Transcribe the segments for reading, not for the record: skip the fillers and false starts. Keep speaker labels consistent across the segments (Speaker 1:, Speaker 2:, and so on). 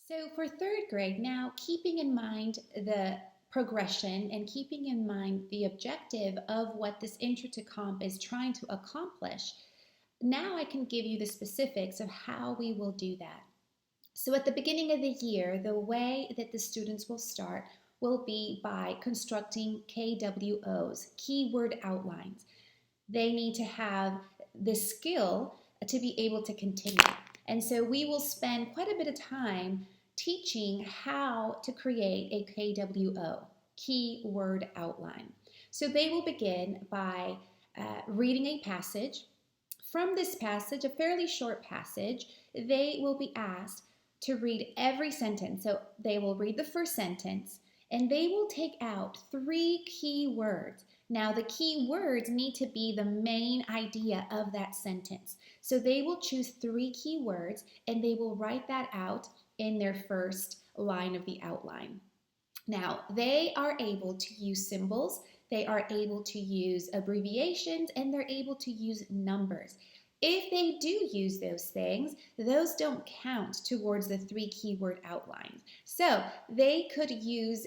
Speaker 1: So for third grade, now keeping in mind the progression and keeping in mind the objective of what this intro to comp is trying to accomplish, now I can give you the specifics of how we will do that. So at the beginning of the year, the way that the students will start will be by constructing KWOs, keyword outlines. They need to have the skill to be able to continue. And so we will spend quite a bit of time teaching how to create a KWO, keyword outline. So they will begin by reading a passage. From this passage, a fairly short passage, they will be asked to read every sentence. So they will read the first sentence and they will take out three key words. Now, the key words need to be the main idea of that sentence. So they will choose three key words and they will write that out in their first line of the outline. Now, they are able to use symbols, they are able to use abbreviations, and they're able to use numbers. If they do use those things, those don't count towards the three keyword outlines. So they could use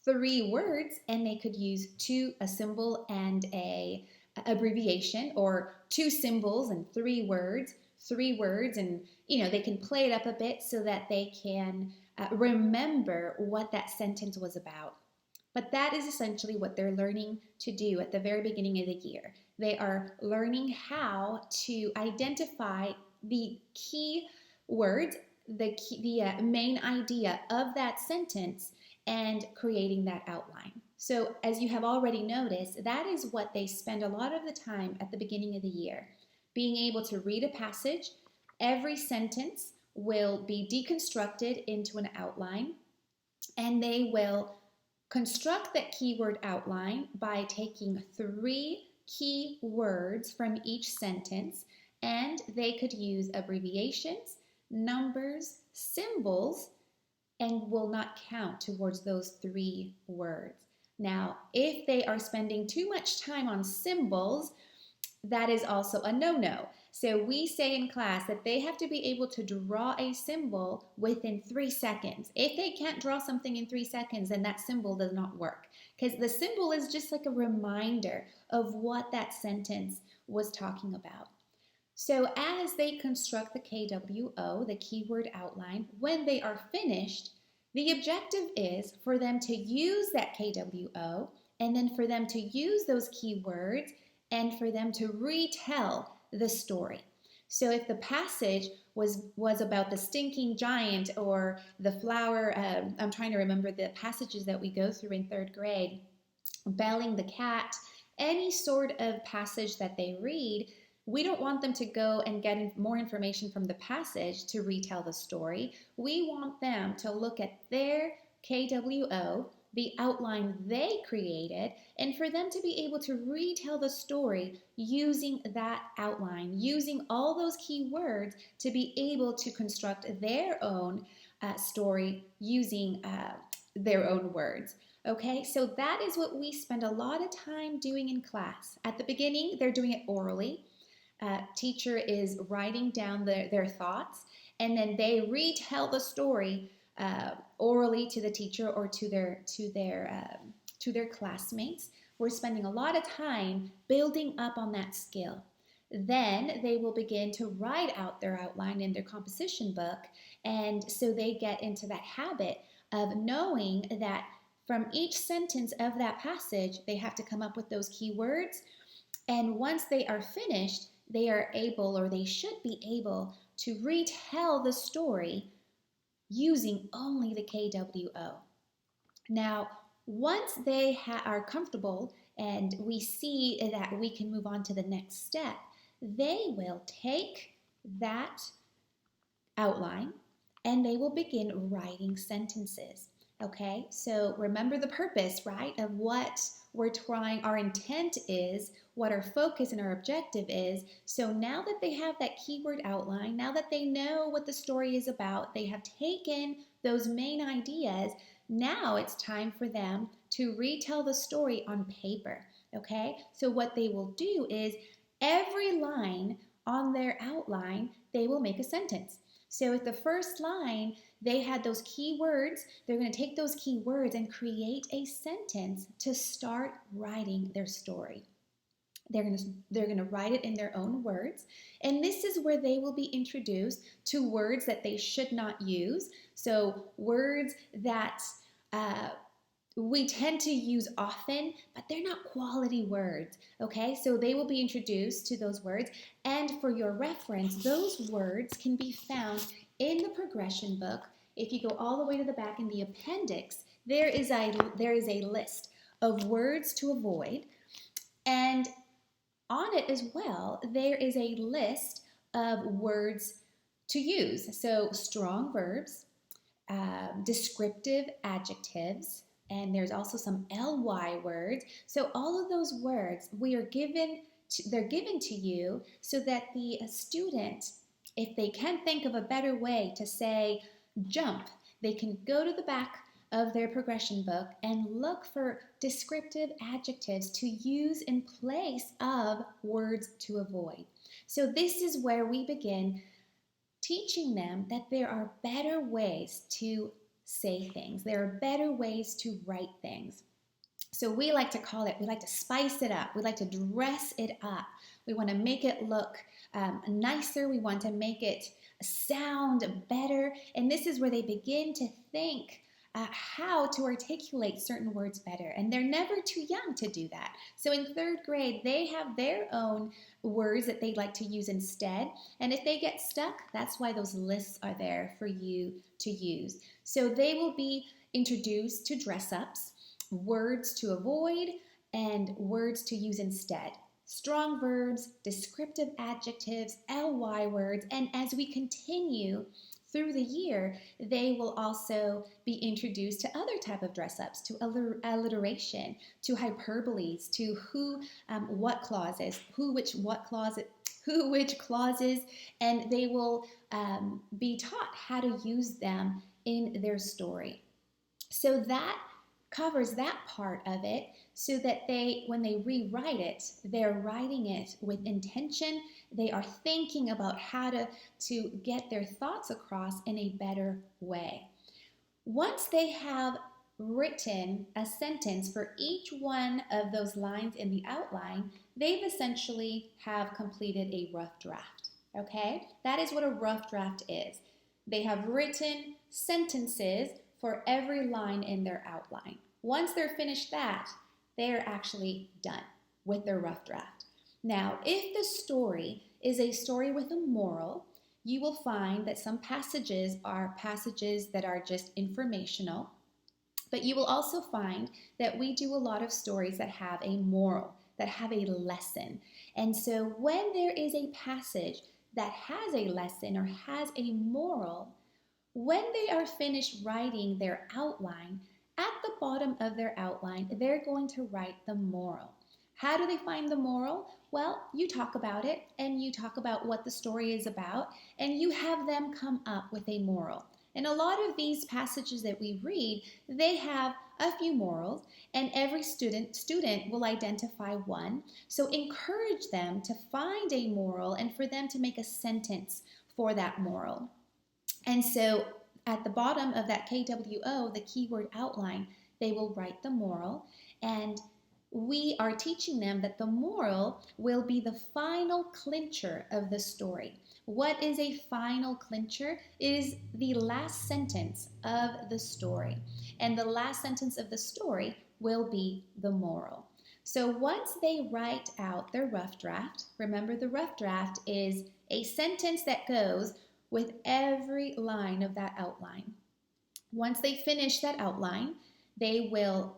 Speaker 1: three words and they could use a symbol and a abbreviation, or two symbols and three words, and they can play it up a bit so that they can remember what that sentence was about. But that is essentially what they're learning to do at the very beginning of the year. They are learning how to identify the key words, the main idea of that sentence, and creating that outline. So as you have already noticed, that is what they spend a lot of the time at the beginning of the year. Being able to read a passage, every sentence will be deconstructed into an outline, and they will construct that keyword outline by taking three key words from each sentence, and they could use abbreviations, numbers, symbols, and will not count towards those three words. Now, if they are spending too much time on symbols, that is also a no-no. So we say in class that they have to be able to draw a symbol within 3 seconds. If they can't draw something in 3 seconds, then that symbol does not work, because the symbol is just like a reminder of what that sentence was talking about. So as they construct the KWO, the keyword outline, when they are finished, the objective is for them to use that KWO, and then for them to use those keywords, and for them to retell the story. So if the passage was about the stinking giant or the flower, I'm trying to remember the passages that we go through in third grade, belling the cat, any sort of passage that they read, we don't want them to go and get more information from the passage to retell the story. We want them to look at their KWO, the outline they created, and for them to be able to retell the story using that outline, using all those key words to be able to construct their own story using their own words. Okay, so that is what we spend a lot of time doing in class. At the beginning, they're doing it orally. Teacher is writing down their thoughts, and then they retell the story orally to the teacher or to their classmates. We're spending a lot of time building up on that skill. Then they will begin to write out their outline in their composition book, and so they get into that habit of knowing that from each sentence of that passage, they have to come up with those key words. And once they are finished, they are able, or they should be able, to retell the story using only the KWO. Now, once they are comfortable and we see that we can move on to the next step, they will take that outline and they will begin writing sentences. Okay, so remember the purpose, right, of what we're trying, our intent is, what our focus and our objective is. So now that they have that keyword outline, now that they know what the story is about, they have taken those main ideas, now it's time for them to retell the story on paper. Okay, so what they will do is every line on their outline, they will make a sentence. So at the first line, they had those key words. They're going to take those key words and create a sentence to start writing their story. They're going to write it in their own words, and this is where they will be introduced to words that they should not use. So words that we tend to use often, but they're not quality words, okay? So they will be introduced to those words, and for your reference, those words can be found in the progression book. If you go all the way to the back in the appendix, there is a list of words to avoid, and on it as well, there is a list of words to use. So strong verbs, descriptive adjectives, and there's also some ly words. So all of those words they're given to you so that the student, if they can think of a better way to say jump, they can go to the back of their progression book and look for descriptive adjectives to use in place of words to avoid. So this is where we begin teaching them that there are better ways to say things. There are better ways to write things. So we like to spice it up. We like to dress it up. We want to make it look nicer. We want to make it sound better. And this is where they begin to think how to articulate certain words better. And they're never too young to do that. So in third grade, they have their own words that they'd like to use instead. And if they get stuck, that's why those lists are there for you to use. So they will be introduced to dress-ups, words to avoid, and words to use instead. Strong verbs, descriptive adjectives, ly words, and as we continue through the year, they will also be introduced to other type of dress-ups, to alliteration, to hyperboles, to what clauses, which clauses, and they will be taught how to use them in their story. So that covers that part of it, so that when they rewrite it, they're writing it with intention. They are thinking about how to get their thoughts across in a better way. Once they have written a sentence for each one of those lines in the outline, they've essentially have completed a rough draft, okay? That is what a rough draft is. They have written sentences for every line in their outline. Once they're finished that, they're actually done with their rough draft. Now, if the story is a story with a moral, you will find that some passages are passages that are just informational, but you will also find that we do a lot of stories that have a moral, that have a lesson. And so when there is a passage that has a lesson or has a moral, when they are finished writing their outline, at the bottom of their outline, they're going to write the moral. How do they find the moral? Well, you talk about it, and you talk about what the story is about, and you have them come up with a moral. And a lot of these passages that we read, they have a few morals, and every student will identify one. So encourage them to find a moral and for them to make a sentence for that moral. And so at the bottom of that KWO, the keyword outline, they will write the moral, and we are teaching them that the moral will be the final clincher of the story. What is a final clincher? It is the last sentence of the story, and the last sentence of the story will be the moral. So once they write out their rough draft, remember the rough draft is a sentence that goes with every line of that outline. Once they finish that outline, they will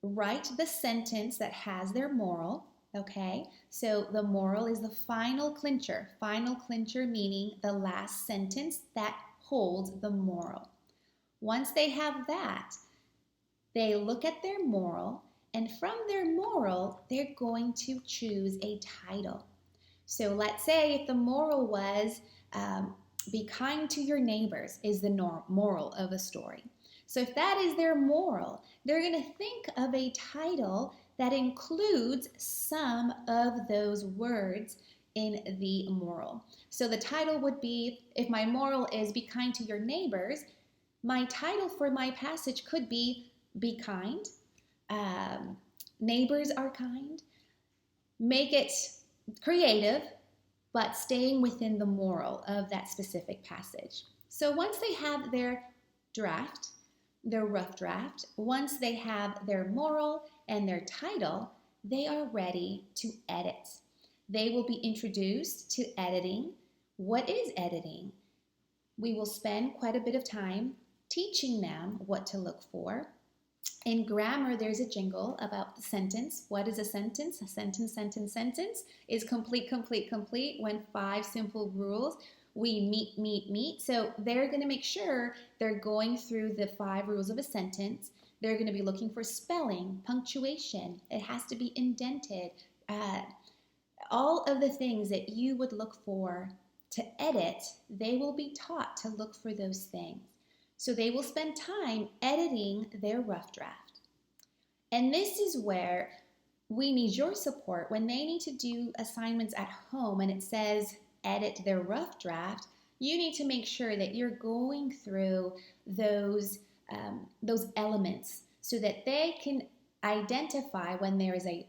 Speaker 1: write the sentence that has their moral, okay? So the moral is the final clincher meaning the last sentence that holds the moral. Once they have that, they look at their moral, and from their moral, they're going to choose a title. So let's say if the moral was, be kind to your neighbors is the moral of a story. So if that is their moral, they're going to think of a title that includes some of those words in the moral. So the title would be, if my moral is be kind to your neighbors, My title for my passage could Be Kind, um, Neighbors Are Kind. Make it creative, but staying within the moral of that specific passage. So once they have their draft, their rough draft, once they have their moral and their title, they are ready to edit. They will be introduced to editing. What is editing? We will spend quite a bit of time teaching them what to look for. In grammar, there's a jingle about the sentence. What is a sentence? A sentence, sentence, sentence is complete, complete, complete when 5 simple rules. We meet. So they're going to make sure they're going through the 5 rules of a sentence. They're going to be looking for spelling, punctuation. It has to be indented. All of the things that you would look for to edit, they will be taught to look for those things. So they will spend time editing their rough draft. And this is where we need your support when they need to do assignments at home and it says edit their rough draft. You need to make sure that you're going through those elements so that they can identify when there is a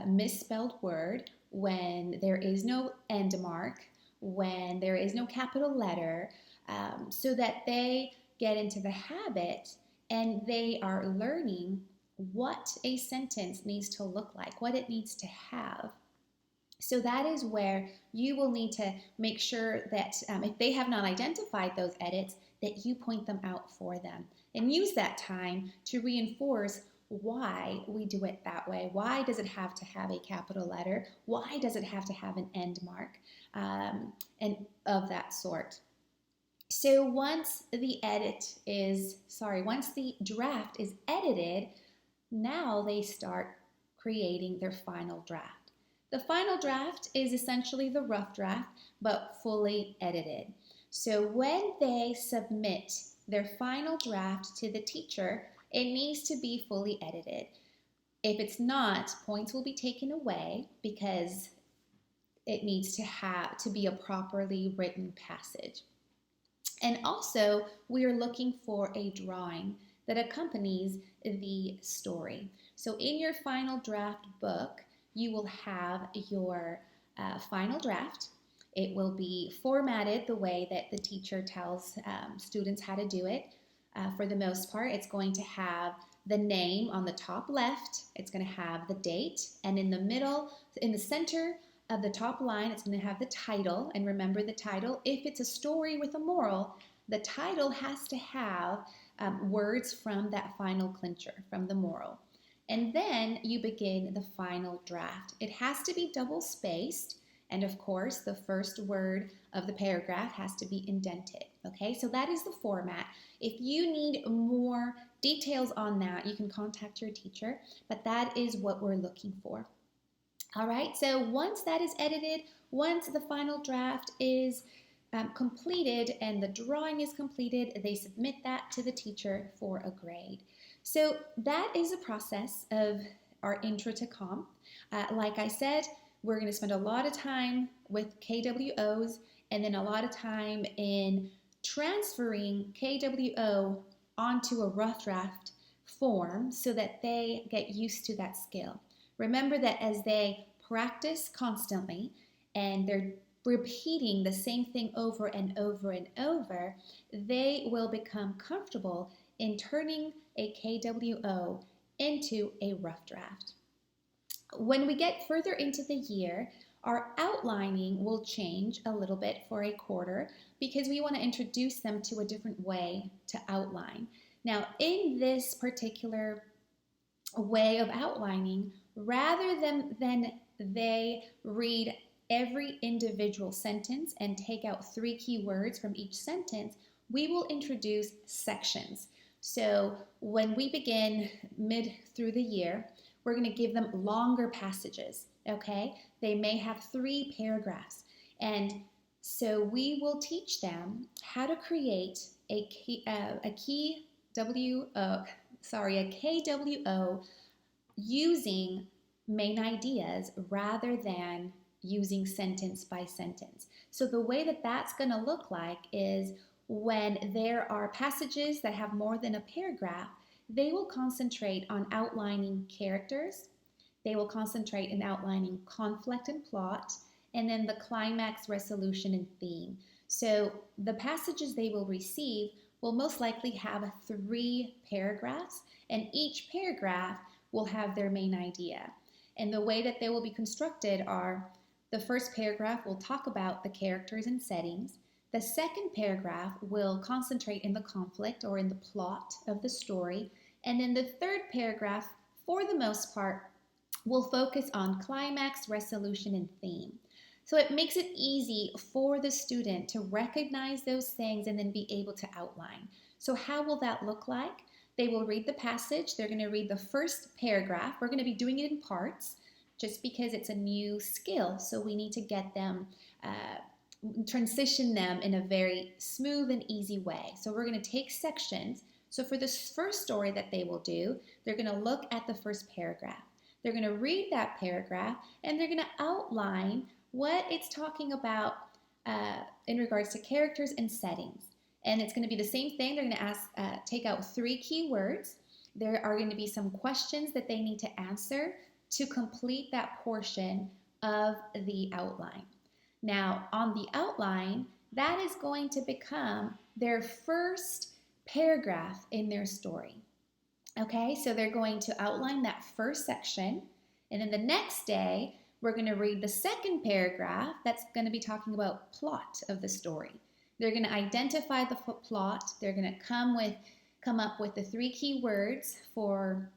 Speaker 1: misspelled word, when there is no end mark, when there is no capital letter, so that they get into the habit and they are learning what a sentence needs to look like, what it needs to have. So that is where you will need to make sure that if they have not identified those edits, that you point them out for them and use that time to reinforce why we do it that way. Why does it have to have a capital letter? Why does it have to have an end mark? And of that sort. So once the draft is edited, now they start creating their final draft. The final draft is essentially the rough draft, but fully edited. So when they submit their final draft to the teacher, it needs to be fully edited. If it's not, points will be taken away because it needs to be a properly written passage. And also, we are looking for a drawing that accompanies the story. So in your final draft book, you will have your final draft. It will be formatted the way that the teacher tells students how to do it. For the most part, it's going to have the name on the top left. It's going to have the date. And in the middle, in the center of the top line, it's going to have the title. And remember the title. If it's a story with a moral, the title has to have words from that final clincher, from the moral. And then you begin the final draft. It has to be double spaced. And of course, the first word of the paragraph has to be indented. Okay, so that is the format. If you need more details on that, you can contact your teacher, but that is what we're looking for. All right, so once that is edited, once the final draft is completed and the drawing is completed, they submit that to the teacher for a grade. So that is a process of our Intro to Comp. Like I said, we're going to spend a lot of time with KWOs and then a lot of time in transferring KWO onto a rough draft form so that they get used to that skill. Remember that as they practice constantly and they're repeating the same thing over and over and over, they will become comfortable in turning a KWO into a rough draft. When we get further into the year, our outlining will change a little bit for a quarter because we want to introduce them to a different way to outline. Now, in this particular way of outlining, rather than they read every individual sentence and take out 3 key words from each sentence, we will introduce sections. So when we begin mid through the year, we're going to give them longer passages, okay? They may have 3 paragraphs. And so we will teach them how to create a KWO using main ideas rather than using sentence by sentence. So the way that that's going to look like is when there are passages that have more than a paragraph, they will concentrate on outlining characters, they will concentrate in outlining conflict and plot, and then the climax, resolution, and theme. So the passages they will receive will most likely have 3 paragraphs, and each paragraph will have their main idea. And the way that they will be constructed are the first paragraph will talk about the characters and settings. The second paragraph will concentrate in the conflict or in the plot of the story. And then the third paragraph, for the most part, will focus on climax, resolution, and theme. So it makes it easy for the student to recognize those things and then be able to outline. So how will that look like? They will read the passage. They're going to read the first paragraph. We're going to be doing it in parts just because it's a new skill. So we need to get them, transition them in a very smooth and easy way. So we're going to take sections. So for this first story that they will do, they're going to look at the first paragraph. They're going to read that paragraph and they're going to outline what it's talking about in regards to characters and settings. And it's going to be the same thing. They're going to take out 3 keywords. There are going to be some questions that they need to answer to complete that portion of the outline. Now, on the outline, that is going to become their first paragraph in their story. Okay, so they're going to outline that first section, and then the next day, we're going to read the second paragraph that's going to be talking about plot of the story. They're going to identify the plot. They're going to come up with the 3 keywords for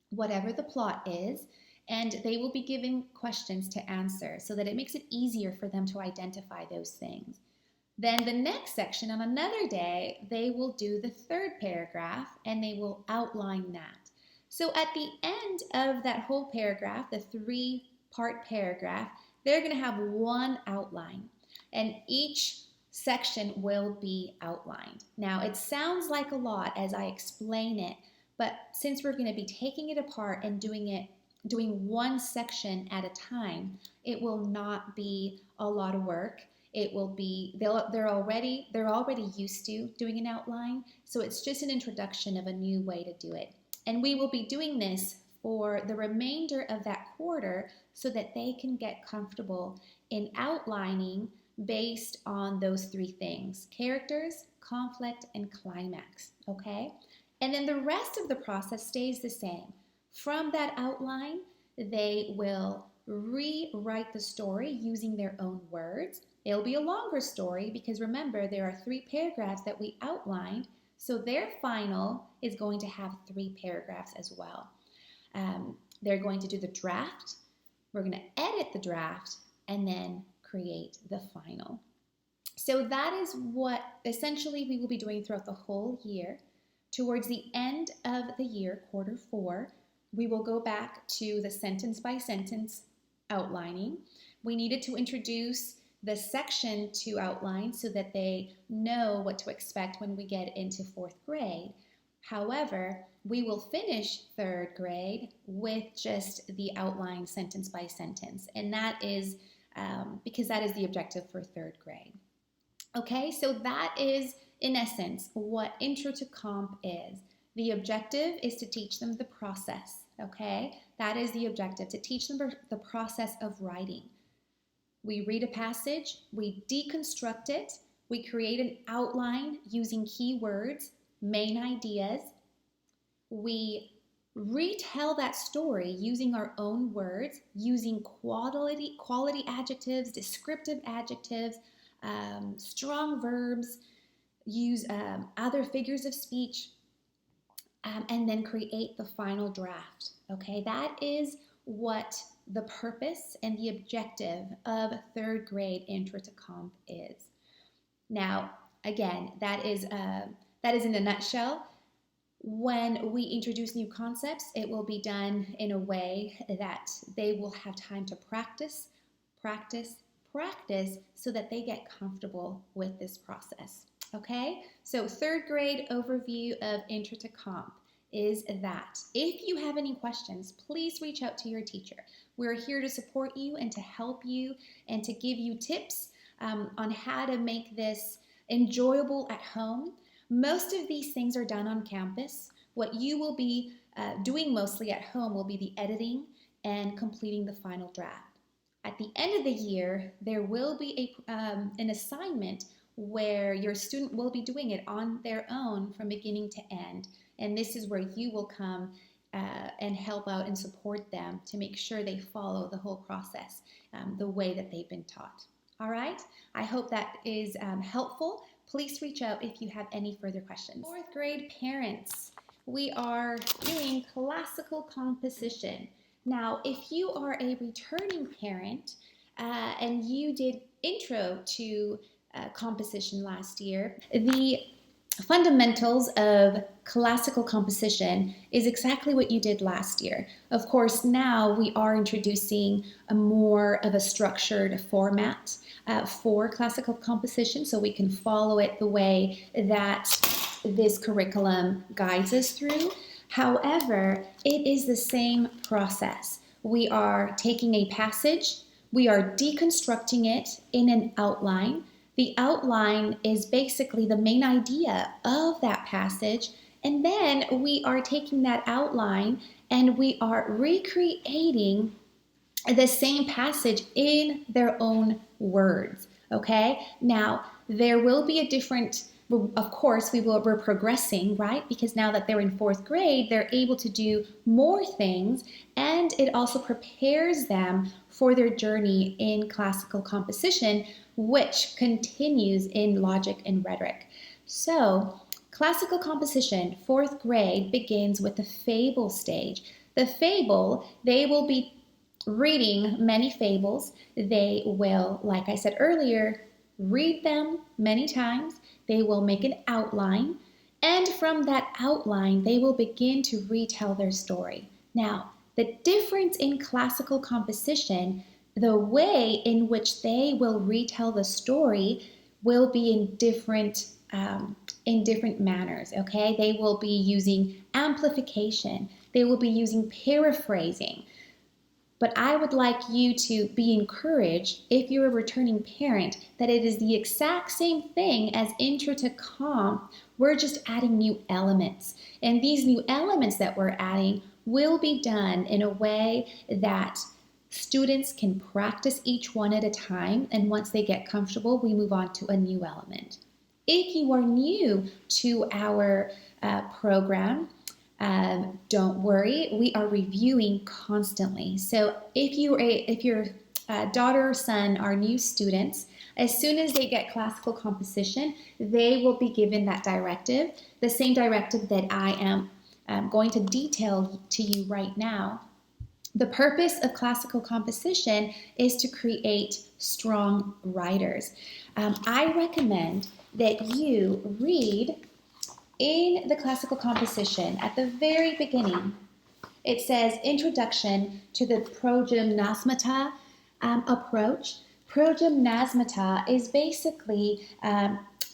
Speaker 1: whatever the plot is, and they will be given questions to answer so that it makes it easier for them to identify those things. Then the next section, on another day, they will do the third paragraph and they will outline that. So at the end of that whole paragraph, the 3-part paragraph, they're going to have one outline, and each section will be outlined. Now, it sounds like a lot as I explain it, but since we're going to be taking it apart and doing one section at a time, it will not be a lot of work. It will be, they're already used to doing an outline, so it's just an introduction of a new way to do it. And we will be doing this for the remainder of that quarter so that they can get comfortable in outlining based on those 3 things: characters, conflict, and climax, okay? And then the rest of the process stays the same. From that outline, they will rewrite the story using their own words. It'll be a longer story because remember, there are 3 paragraphs that we outlined, so their final is going to have 3 paragraphs as well. They're going to do the draft, we're going to edit the draft, and then create the final. So that is what essentially we will be doing throughout the whole year. Towards the end of the year, quarter 4, we will go back to the sentence by sentence outlining. We needed to introduce the section to outline so that they know what to expect when we get into 4th grade. However, we will finish 3rd grade with just the outline sentence by sentence, and that is because that is the objective for 3rd grade. Okay, so that is in essence what Intro to Comp is. The objective is to teach them the process, okay? That is the objective, to teach them the process of writing. We read a passage, we deconstruct it, we create an outline using keywords, main ideas. We retell that story using our own words, using quality adjectives, descriptive adjectives, strong verbs, use other figures of speech, and then create the final draft. Okay, that is what the purpose and the objective of 3rd grade Intro to Comp is. Now, again, that is in a nutshell. When we introduce new concepts, it will be done in a way that they will have time to practice, so that they get comfortable with this process. Okay, so 3rd grade overview of Intro to Comp is that. If you have any questions, please reach out to your teacher. We're here to support you and to help you and to give you tips on how to make this enjoyable at home. Most of these things are done on campus. What you will be doing mostly at home will be the editing and completing the final draft. At the end of the year, there will be an assignment where your student will be doing it on their own from beginning to end. And this is where you will come and help out and support them to make sure they follow the whole process the way that they've been taught. All right, I hope that is helpful. Please reach out if you have any further questions. Fourth grade parents, we are doing classical composition. Now, if you are a returning parent and you did intro to composition last year, the fundamentals of classical composition is exactly what you did last year. Of course, now we are introducing a more of a structured format for classical composition, so we can follow it the way that this curriculum guides us through. However, it is the same process. We are taking a passage, we are deconstructing it in an outline. The outline is basically the main idea of that passage, and then we are taking that outline and we are recreating the same passage in their own words, okay? Now, there will be a different, of course, we're progressing, right? Because now that they're in fourth grade, they're able to do more things, and it also prepares them for their journey in classical composition, which continues in logic and rhetoric. So, classical composition, fourth grade, begins with the fable stage. The fable, they will be reading many fables. They will, like I said earlier, read them many times. They will make an outline, and from that outline, they will begin to retell their story. Now, the difference in classical composition, the way in which they will retell the story will be in different manners, okay? They will be using amplification. They will be using paraphrasing. But I would like you to be encouraged, if you're a returning parent, that it is the exact same thing as intro to comp. We're just adding new elements. And these new elements that we're adding will be done in a way that students can practice each one at a time. And once they get comfortable, we move on to a new element. If you are new to our program, don't worry, we are reviewing constantly. So if your daughter or son are new students, as soon as they get classical composition, they will be given that directive, the same directive that I am going to detail to you right now. The purpose of classical composition is to create strong writers. I recommend that you read in the classical composition, at the very beginning, it says Introduction to the Progymnasmata approach. Progymnasmata is basically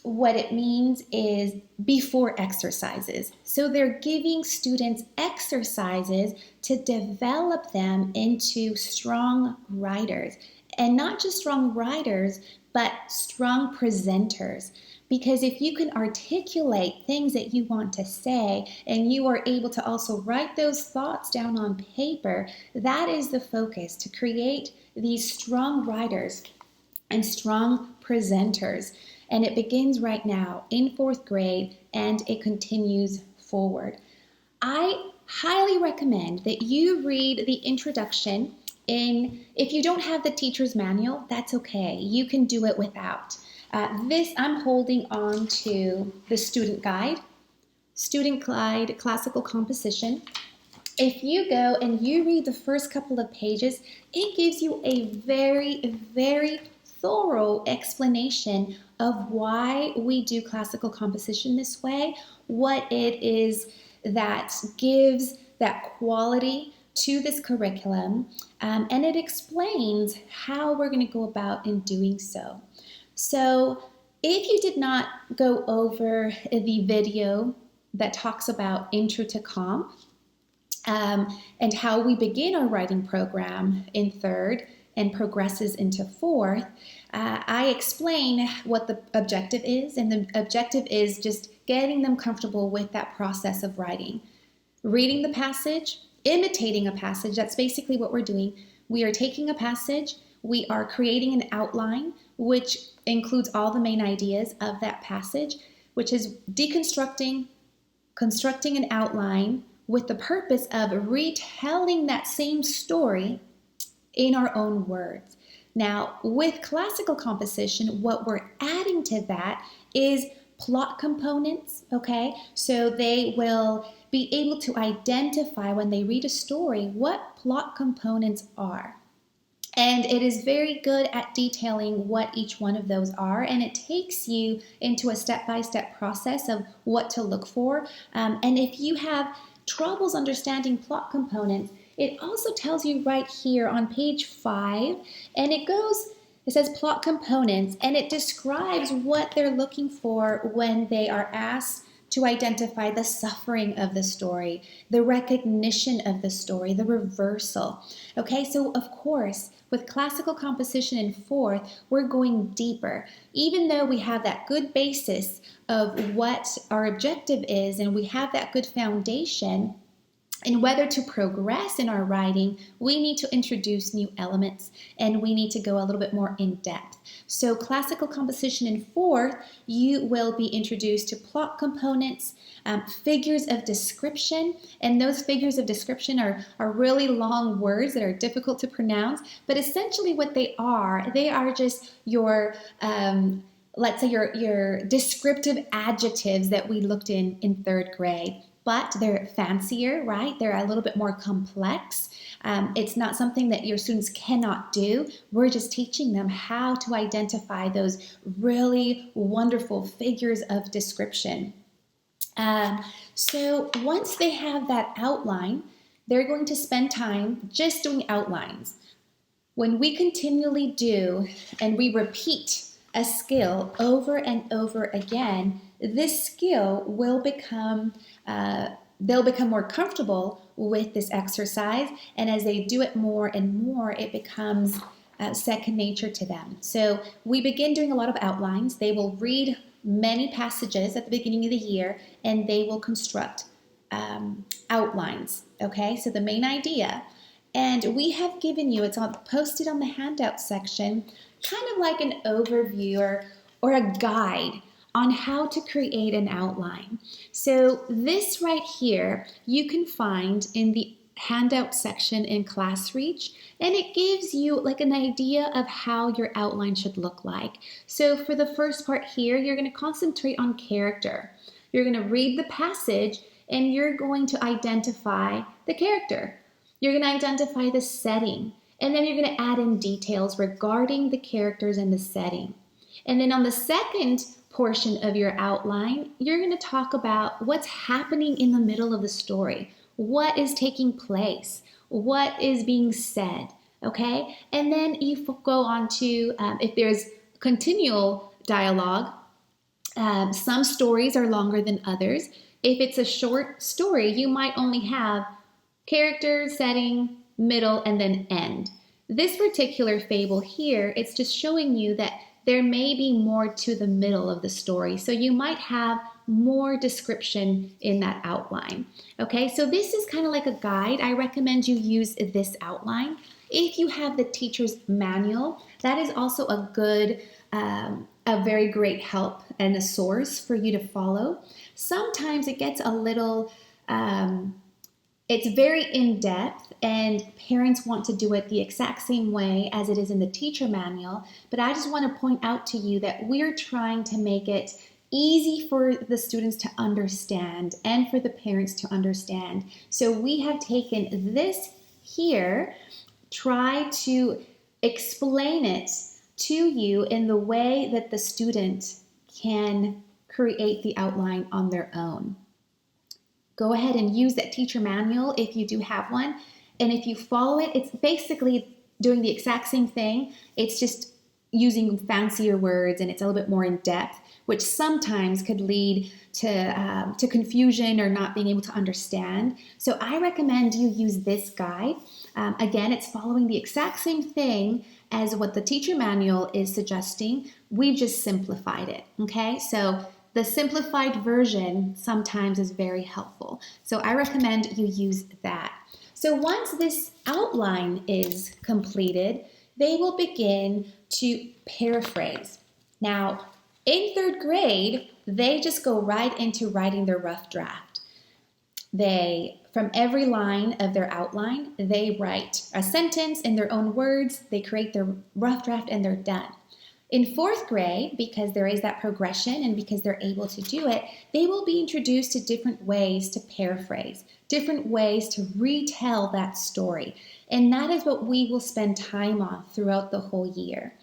Speaker 1: what it means is before exercises. So they're giving students exercises to develop them into strong writers. And not just strong writers, but strong presenters. Because if you can articulate things that you want to say and you are able to also write those thoughts down on paper, that is the focus, to create these strong writers and strong presenters. And it begins right now in fourth grade and it continues forward. I highly recommend that you read the introduction. If you don't have the teacher's manual, that's okay. You can do it without. I'm holding on to the student guide classical composition. If you go and you read the first couple of pages, it gives you a very, very thorough explanation of why we do classical composition this way, what it is that gives that quality to this curriculum, and it explains how we're going to go about in doing so. So if you did not go over the video that talks about Intro to Comp and how we begin our writing program in third and progresses into fourth, I explain what the objective is, and the objective is just getting them comfortable with that process of writing. Reading the passage, imitating a passage, that's basically what we're doing. We are taking a passage, we are creating an outline, which includes all the main ideas of that passage, which is deconstructing, constructing an outline with the purpose of retelling that same story in our own words. Now, with classical composition, what we're adding to that is plot components, okay? So they will be able to identify when they read a story what plot components are. And it is very good at detailing what each one of those are, and it takes you into a step-by-step process of what to look for. And if you have troubles understanding plot components, it also tells you right here on page 5, and it says plot components, and it describes what they're looking for when they are asked to identify the suffering of the story, the recognition of the story, the reversal. Okay, so of course, with classical composition in fourth, we're going deeper. Even though we have that good basis of what our objective is and we have that good foundation, and whether to progress in our writing, we need to introduce new elements and we need to go a little bit more in depth. So classical composition in fourth, you will be introduced to plot components, figures of description, and those figures of description are really long words that are difficult to pronounce, but essentially what they are just your let's say your descriptive adjectives that we looked in third grade. But they're fancier, right? They're a little bit more complex. It's not something that your students cannot do. We're just teaching them how to identify those really wonderful figures of description. So once they have that outline, they're going to spend time just doing outlines. When we continually do and we repeat a skill over and over again, this skill will become they'll become more comfortable with this exercise, and as they do it more and more, it becomes second nature to them. So we begin doing a lot of outlines. They will read many passages at the beginning of the year, and they will construct outlines. Okay, so the main idea, and we have given you, it's posted on the handout section, kind of like an overview or a guide on how to create an outline. So this right here, you can find in the handout section in ClassReach, and it gives you like an idea of how your outline should look like. So for the first part here, you're going to concentrate on character. You're going to read the passage and you're going to identify the character. You're going to identify the setting, and then you're going to add in details regarding the characters and the setting. And then on the second portion of your outline, you're going to talk about what's happening in the middle of the story. What is taking place? What is being said? Okay? And then you go on to, if there's continual dialogue, some stories are longer than others. If it's a short story, you might only have character, setting, middle, and then end. This particular fable here, it's just showing you that there may be more to the middle of the story. So you might have more description in that outline. Okay, so this is kind of like a guide. I recommend you use this outline. If you have the teacher's manual, that is also a good, a very great help and a source for you to follow. Sometimes it gets a little, it's very in-depth, and parents want to do it the exact same way as it is in the teacher manual, but I just want to point out to you that we're trying to make it easy for the students to understand and for the parents to understand. So we have taken this here, try to explain it to you in the way that the student can create the outline on their own. Go ahead and use that teacher manual if you do have one. And if you follow it, it's basically doing the exact same thing. It's just using fancier words and it's a little bit more in depth, which sometimes could lead to confusion or not being able to understand. So I recommend you use this guide. Again, it's following the exact same thing as what the teacher manual is suggesting. We've just simplified it, okay? So the simplified version sometimes is very helpful. So I recommend you use that. So once this outline is completed, they will begin to paraphrase. Now, in third grade, they just go right into writing their rough draft. From every line of their outline, they write a sentence in their own words, they create their rough draft, and they're done. In fourth grade, because there is that progression and because they're able to do it, they will be introduced to different ways to paraphrase, different ways to retell that story. And that is what we will spend time on throughout the whole year.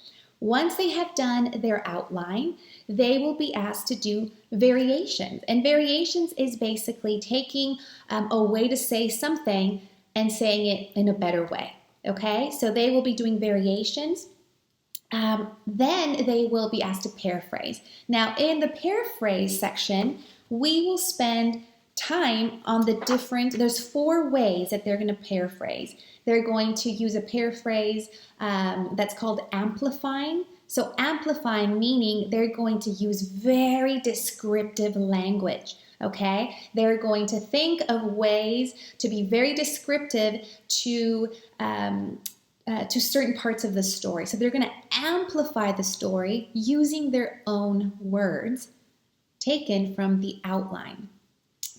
Speaker 1: Once they have done their outline, they will be asked to do variations. And variations is basically taking a way to say something and saying it in a better way. Okay, so they will be doing variations. Then they will be asked to paraphrase. Now, in the paraphrase section, we will spend time on there's 4 ways that they're going to paraphrase. They're going to use a paraphrase that's called amplifying. So amplifying meaning they're going to use very descriptive language, okay? They're going to think of ways to be very descriptive to certain parts of the story. So they're going to amplify the story using their own words taken from the outline.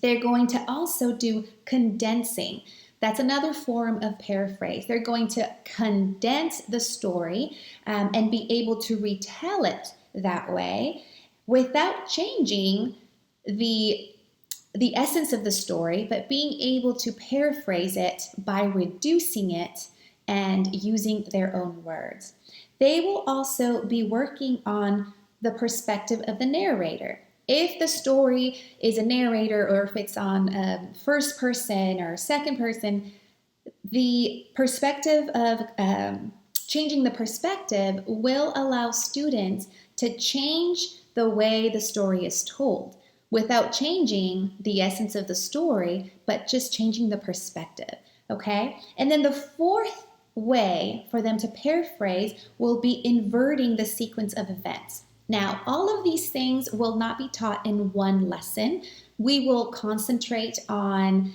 Speaker 1: They're going to also do condensing. That's another form of paraphrase. They're going to condense the story and be able to retell it that way without changing the essence of the story, but being able to paraphrase it by reducing it and using their own words. They will also be working on the perspective of the narrator. If the story is a narrator or if it's on first person or second person, the perspective of changing the perspective will allow students to change the way the story is told without changing the essence of the story, but just changing the perspective, okay? And then the fourth way for them to paraphrase will be inverting the sequence of events. Now, all of these things will not be taught in one lesson. We will concentrate on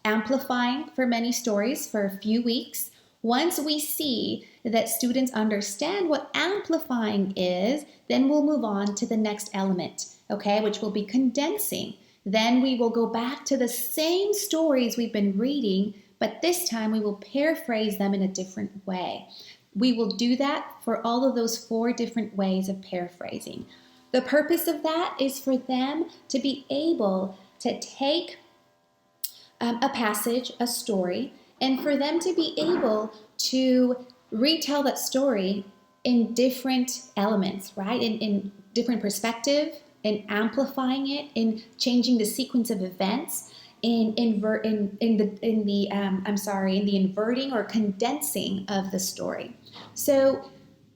Speaker 1: amplifying for many stories for a few weeks. Once we see that students understand what amplifying is, then we'll move on to the next element, okay, which will be condensing. Then we will go back to the same stories we've been reading, but this time we will paraphrase them in a different way. We will do that for all of those 4 different ways of paraphrasing. The purpose of that is for them to be able to take a passage, a story, and for them to be able to retell that story in different elements, right? In different perspective, in amplifying it, in changing the sequence of events, in the inverting or condensing of the story. So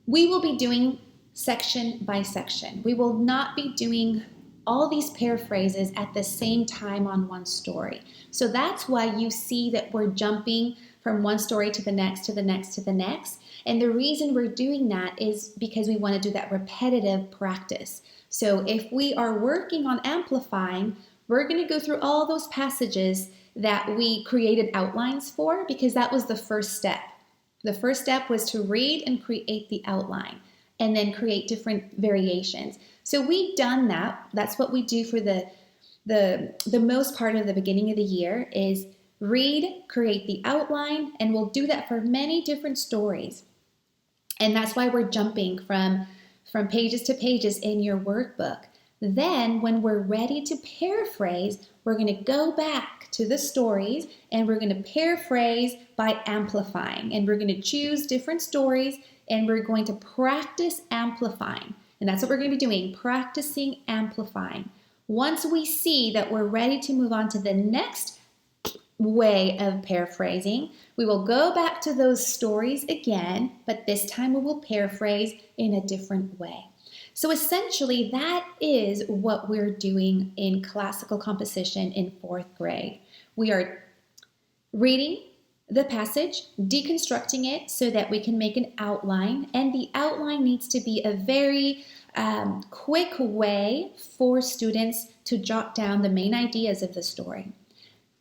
Speaker 1: we will be doing section by section. We will not be doing all these paraphrases at the same time on one story. So that's why you see that we're jumping from one story to the next, to the next, to the next. And the reason we're doing that is because we want to do that repetitive practice. So if we are working on amplifying, we're going to go through all those passages that we created outlines for because that was the first step. The first step was to read and create the outline and then create different variations. So we've done that. That's what we do for the most part of the beginning of the year is read, create the outline, and we'll do that for many different stories. And that's why we're jumping from pages to pages in your workbook. Then when we're ready to paraphrase, we're going to go back to the stories and we're going to paraphrase by amplifying. And we're going to choose different stories and we're going to practice amplifying. And that's what we're going to be doing, practicing amplifying. Once we see that we're ready to move on to the next way of paraphrasing, we will go back to those stories again, but this time we will paraphrase in a different way. So essentially, that is what we're doing in classical composition in fourth grade. We are reading the passage, deconstructing it so that we can make an outline, and the outline needs to be a very quick way for students to jot down the main ideas of the story.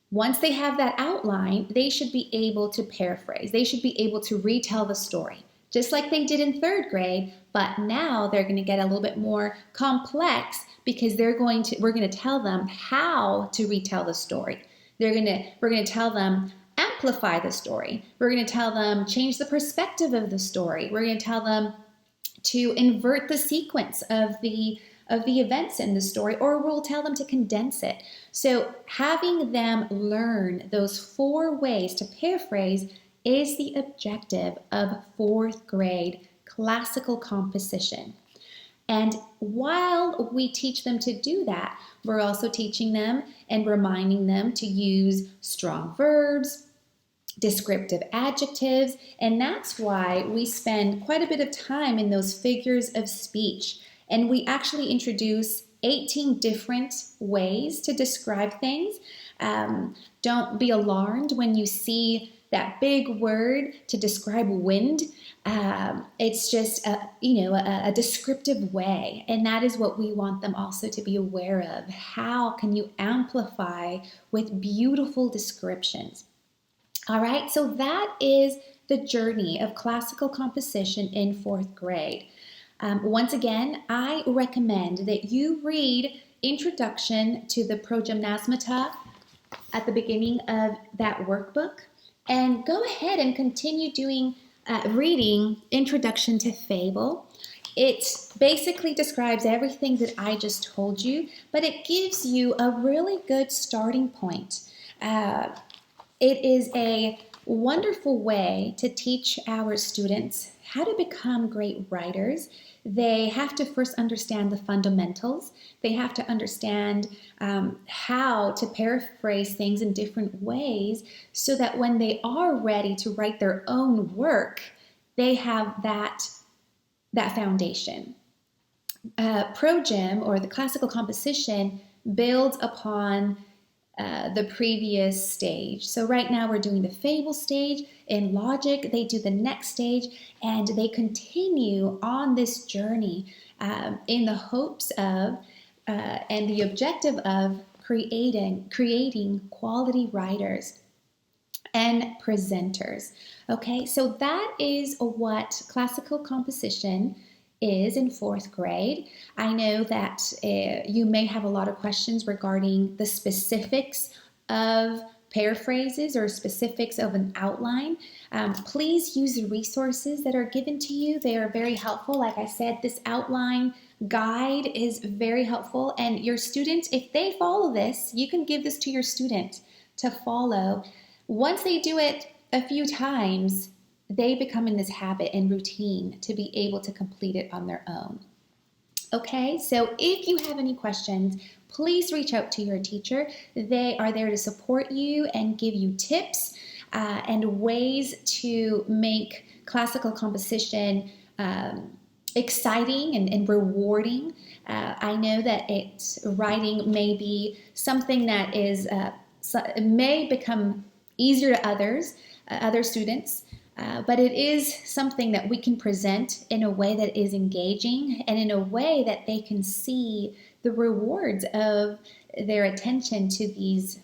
Speaker 1: Once they have that outline, they should be able to paraphrase. They should be able to retell the story, just like they did in third grade, but now they're going to get a little bit more complex because we're going to tell them how to retell the story. We're going to tell them amplify the story. We're going to tell them change the perspective of the story. We're going to tell them to invert the sequence of the events in the story, or we'll tell them to condense it. So having them learn those 4 ways to paraphrase is the objective of fourth grade classical composition. And while we teach them to do that, we're also teaching them and reminding them to use strong verbs, descriptive adjectives, and that's why we spend quite a bit of time in those figures of speech. And we actually introduce 18 different ways to describe things. Don't be alarmed when you see that big word to describe wind. It's just a descriptive way, and that is what we want them also to be aware of. How can you amplify with beautiful descriptions? All right, so that is the journey of classical composition in fourth grade. Once again, I recommend that you read Introduction to the Progymnasmata at the beginning of that workbook, and go ahead and continue doing reading Introduction to Fable. It basically describes everything that I just told you, but it gives you a really good starting point. It is a wonderful way to teach our students how to become great writers. They have to first understand the fundamentals. They have to understand how to paraphrase things in different ways so that when they are ready to write their own work, they have that foundation. Progym, or the classical composition, builds upon the previous stage. So right now we're doing the fable stage. In logic, they do the next stage, and they continue on this journey in the hopes of and the objective of creating quality writers and presenters. Okay, so that is what classical composition is in fourth grade. I know that you may have a lot of questions regarding the specifics of paraphrases or specifics of an outline. Please use the resources that are given to you. They are very helpful. Like I said, this outline guide is very helpful, and your students, if they follow this, you can give this to your student to follow. Once they do it a few times, they become in this habit and routine to be able to complete it on their own. Okay, so if you have any questions, please reach out to your teacher. They are there to support you and give you tips and ways to make classical composition exciting and rewarding. I know that writing may be something that may become easier to other students, but it is something that we can present in a way that is engaging and in a way that they can see the rewards of their attention to these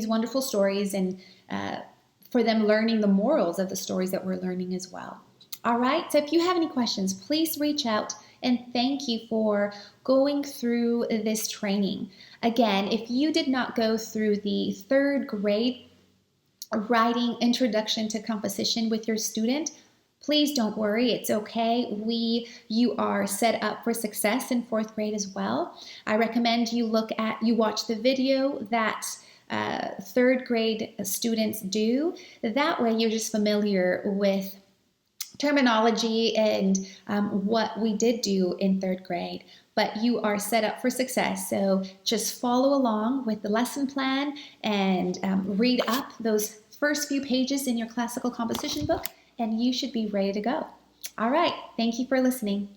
Speaker 1: wonderful stories, and for them learning the morals of the stories that we're learning as well. All right, so if you have any questions, please reach out, and thank you for going through this training. Again, if you did not go through the third grade writing Introduction to Composition with your student, please don't worry, it's okay. You are set up for success in fourth grade as well. I recommend you watch the video that third grade students do. That way you're just familiar with terminology and what we did do in third grade. But you are set up for success. So just follow along with the lesson plan and read up those first few pages in your classical composition book, and you should be ready to go. All right, thank you for listening.